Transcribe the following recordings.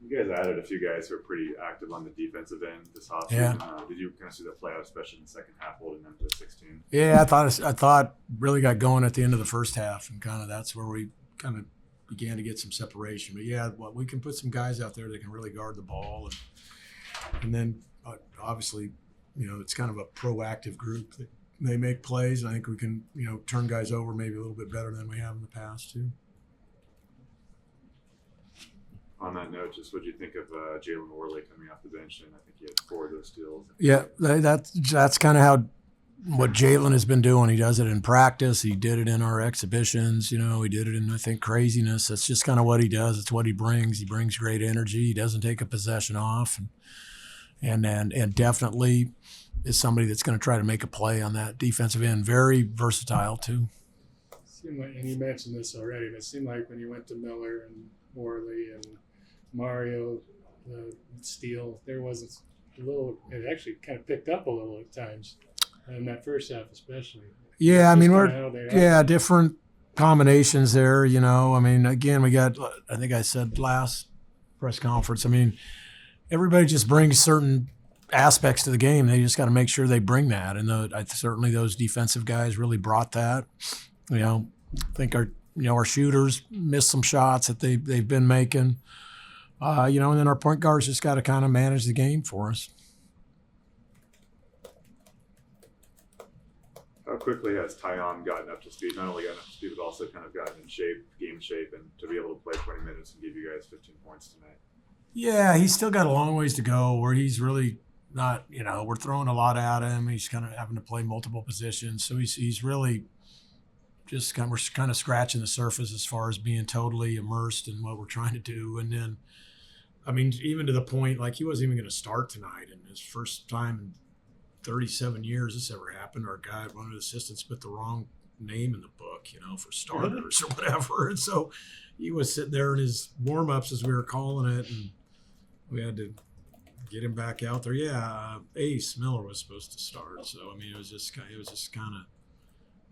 You guys added a few guys who are pretty active on the defensive end this Yeah. offseason. Did you kind of see that play out, especially in the second half, holding them to 16? Yeah, I thought really got going at the end of the first half, and kind of that's where we kind of began to get some separation. But yeah, well, we can put some guys out there that can really guard the ball, and then obviously, it's kind of a proactive group that they make plays. And I think we can turn guys over maybe a little bit better than we have in the past too. On that note, just what do you think of Jalen Worley coming off the bench? And I think he had 4 of those steals. Yeah, that's kind of how what Jalen has been doing. He does it in practice. He did it in our exhibitions. He did it in, I think, craziness. That's just kind of what he does. It's what he brings. He brings great energy. He doesn't take a possession off, and definitely is somebody that's going to try to make a play on that defensive end. Very versatile too. Seemed like, and you mentioned this already, but it seemed like when you went to Miller and Worley and Mario, Steele, there was a little. It actually kind of picked up a little at times, in that first half especially. Yeah, I mean we're different combinations there. I mean, again, we got. I think I said last press conference. I mean, everybody just brings certain aspects to the game. They just got to make sure they bring that, and certainly those defensive guys really brought that. I think our shooters missed some shots that they've been making. And then our point guards just got to kind of manage the game for us. How quickly has Tyon gotten up to speed? Not only gotten up to speed, but also kind of gotten in shape, game shape, and to be able to play 20 minutes and give you guys 15 points tonight? Yeah, he's still got a long ways to go where he's really not, we're throwing a lot at him. He's kind of having to play multiple positions. So he's really just we're kind of scratching the surface as far as being totally immersed in what we're trying to do. And then, I mean, even to the point, like he wasn't even going to start tonight. And his first time in 37 years this ever happened. Our guy, one of the assistants, put the wrong name in the book, for starters or whatever. And so he was sitting there in his warm-ups as we were calling it, and we had to get him back out there. Yeah, Ace Miller was supposed to start. So, I mean, it was just kind of,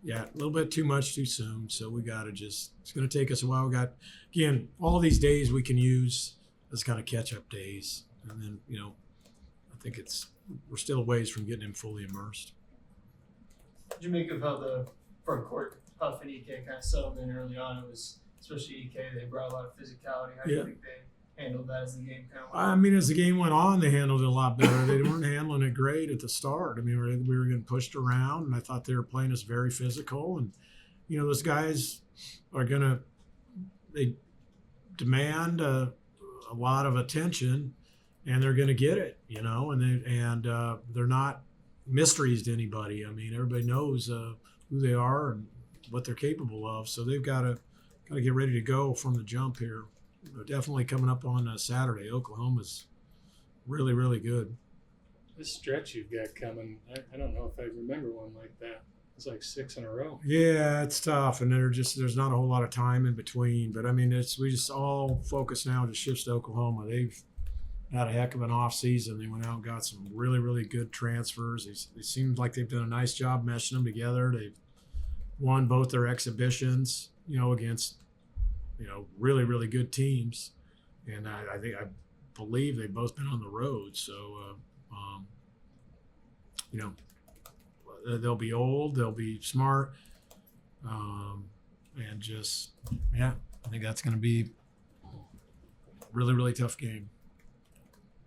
yeah, a little bit too much too soon. So we got to it's going to take us a while. We got, again, all these days we can use as kind of catch-up days. And then, I think we're still a ways from getting him fully immersed. What did you make of how the front court Huff and EK kind of settled in early on? It was, especially EK, they brought a lot of physicality. How do you think they handled that as the game kind of went on? I mean, as the game went on, they handled it a lot better. They weren't handling it great at the start. I mean, we were getting pushed around, and I thought they were playing us very physical. And, those guys are they demand a lot of attention, and they're going to get it, and they're not mysteries to anybody. I mean, everybody knows who they are and what they're capable of. So they've got to get ready to go from the jump here. Definitely coming up on Saturday. Oklahoma's really, really good. This stretch you've got coming, I don't know if I remember one like that. It's like 6 in a row. Yeah, it's tough, and there's not a whole lot of time in between. But I mean, we just all focus now to shifts to Oklahoma. They've had a heck of an off season. They went out and got some really, really good transfers. It seems like they've done a nice job meshing them together. They've won both their exhibitions, against really, really good teams, and I believe they've both been on the road. So, they'll be old, they'll be smart, and just I think that's going to be a really, really tough game.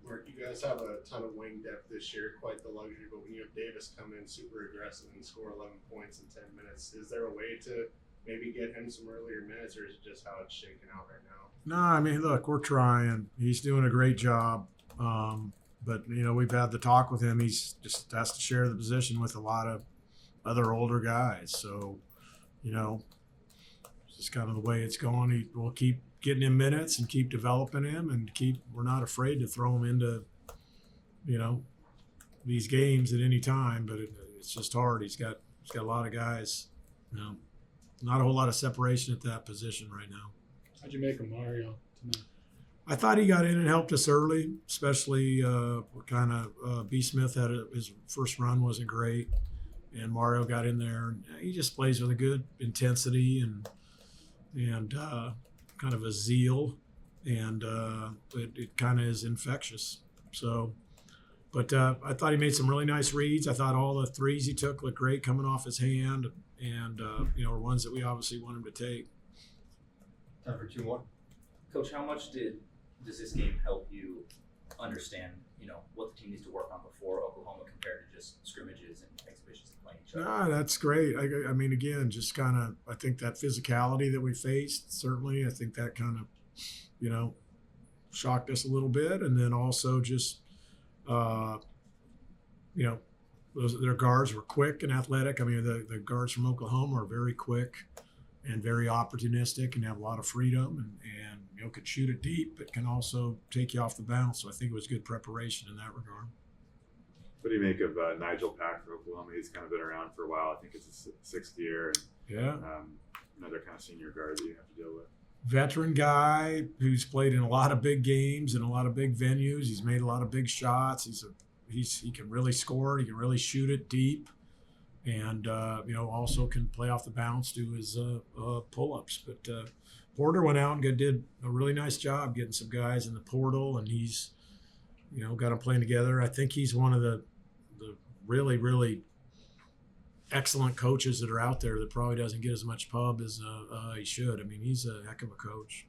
Mark, you guys have a ton of wing depth this year, quite the luxury. But when you have Davis come in super aggressive and score 11 points in 10 minutes, is there a way to maybe get him some earlier minutes, or is it just how it's shaking out right now? No, I mean, look, we're trying. He's doing a great job. But, we've had the talk with him. He's just has to share the position with a lot of other older guys. So, it's just kind of the way it's going. We'll keep getting him minutes and keep developing him, and we're not afraid to throw him into, these games at any time. But it's just hard. He's got a lot of guys, not a whole lot of separation at that position right now. How'd you make a Mario tonight? I thought he got in and helped us early, especially B. Smith had his first run wasn't great, and Mario got in there. And he just plays with a good intensity and kind of a zeal, and it kind of is infectious. So, but I thought he made some really nice reads. I thought all the threes he took looked great coming off his hand, and were ones that we obviously want him to take. Time for 2 more. Coach, how much does this game help you understand, what the team needs to work on before Oklahoma compared to just scrimmages and exhibitions and playing each other? That's great. I mean, again, just kind of, I think that physicality that we faced, certainly, I think that kind of, shocked us a little bit. And then also just, their guards were quick and athletic. I mean, the guards from Oklahoma are very quick and very opportunistic and have a lot of freedom and could shoot it deep, but can also take you off the bounce. So I think it was good preparation in that regard. What do you make of Nigel Pack for Oklahoma? He's kind of been around for a while. I think it's his 6th year. And, Yeah. Another kind of senior guard that you have to deal with. Veteran guy who's played in a lot of big games and a lot of big venues. He's made a lot of big shots. He can really score. He can really shoot it deep. And, also can play off the bounce, do his pull-ups. But Porter went out and did a really nice job getting some guys in the portal, and he's, got them playing together. I think he's one of the really, really excellent coaches that are out there that probably doesn't get as much pub as he should. I mean, he's a heck of a coach.